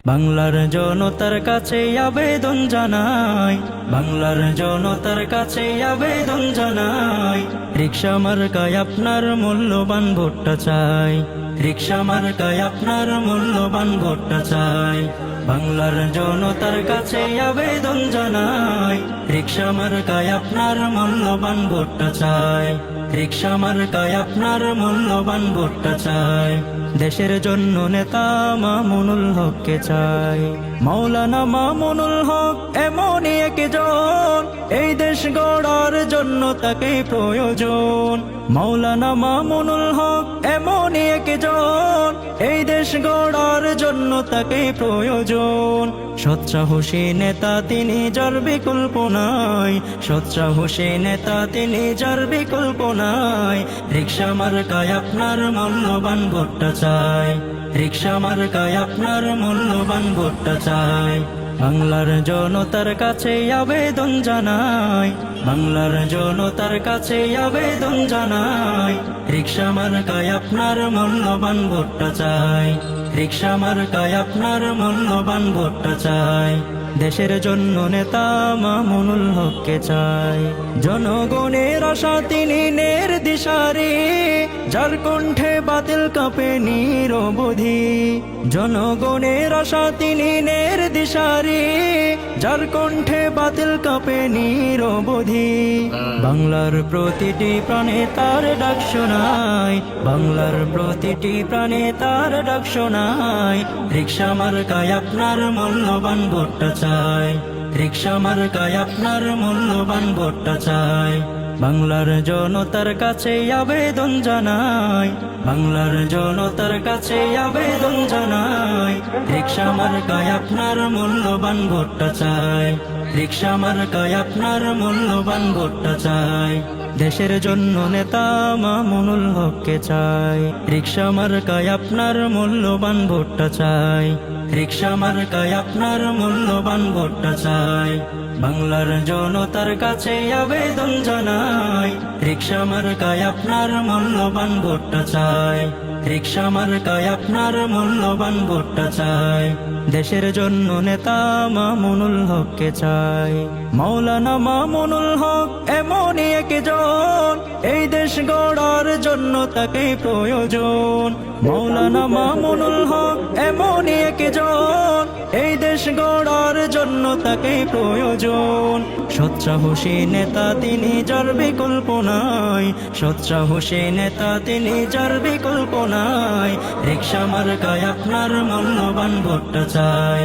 বাংলার জনতার কাছে আবেদন জানাই, বাংলার জনতার কাছে আবেদন জানাই, রিকশা মার্কায় আপনার মূল্যবান ভোটটা চাই, রিকশা মার্কায় আপনার মূল্যবান ভোটটা চাই। বাংলার জনতার কাছে আবেদন জানাই, রিকশা মার্কায় আপনার মূল্যবান ভোটটা চাই, রিকশা মার্কায় আপনার মূল্যবান ভোটটা চাই। দেশের জন্য নেতা মামুনুল হককে চাই, মাওলানা মামুনুল হক এমনই একজন, এই দেশ গড়ার জন্য তাকে প্রয়োজন। মাওলানা মামুনুল হক এমনই একজন, এই দেশ গড়ার জন্য তাকে প্রয়োজন। সৎসাহসী নেতা তিনি যার বিকল্প নাই, সৎসাহসী নেতা তিনি যার বিকল্প নাই। রিকশা মার্কায় আপনার মূল্যবান ভোটটা চাই, রিকশা মার্কায় আপনার মূল্যবান ভোটটা চাই। বাংলার জনতার কাছে আবেদন জানাই, বাংলার জনতার কাছে আবেদন জানাই, রিকশা মার্কায় আপনার মূল্যবান ভোটটা চাই, রিকশা মার্কায় আপনার মূল্যবান ভোটটা চাই। দেশের জন্য নেতা মামুনুল হককে চাই, জনগণের আশা তিনি নির্দিশারি, যার কণ্ঠে বাতিল কাঁপে নিরবধি। জনগণের আশা তিনি নির্দিশারি, যার কণ্ঠে বাতিল কাঁপে নিরবধি। বাংলার প্রতিটি প্রাণে তার ডাক শোনাই, বাংলার প্রতিটি প্রাণে তার ডাক শোনাই। রিকশা মার্কায় আপনার মূল্যবান ভোটটা চাই, রিকশা মার্কায় আপনার মূল্যবান ভোটটা চাই। বাংলার জনতার কাছে আবেদন জানাই, বাংলার জনতার কাছে আবেদন জানাই, রিকশা মার্কায় আপনার মূল্যবান ভোটটা চাই, রিকশা মার্কায় আপনার মূল্যবান ভোটটা চাই। দেশের জন্য নেতা মামুনুল হককে চাই, রিকশা মার্কায় আপনার মূল্যবান ভোটটা চাই, রিকশা মার্কায় আপনার মূল্যবান ভোটটা চাই। বাংলার জনতার কাছে আবেদন জানাই, রিকশা মার্কায় আপনার মূল্যবান ভোটটা চাই, রিকশা মার্কায় আপনার মূল্যবান ভোটটা চাই। দেশের জন্য নেতা মামুনুল হককে চাই, মাওলানা মামুনুল হক এমনই একজন, এই দেশ গড়ার জন্য তাকে প্রয়োজন। মাওলানা মামুনুল হক এমনই একজন, এই দেশ গড়ার জন্য তাকে প্রয়োজন। সৎসাহসী নেতা তিনি যার বিকল্প নাই, সৎসাহসী নেতা তিনি যার বিকল্প নাই। রিকশা মার্কায় আপনার মূল্যবান ভোটটা চাই,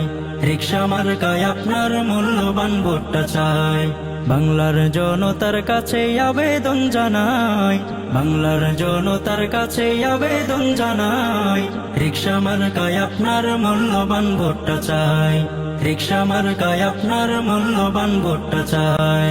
রিকশা মার্কায় আপনার মূল্যবান ভোটটা চাই। বাংলার জনতার কাছে আবেদন জানাই, বাংলার জনতার কাছে আবেদন জানাই, রিকশা মার্কায় আপনার মূল্যবান ভোটটা চাই, রিকশা মার্কায় আপনার মূল্যবান ভোটটা চাই।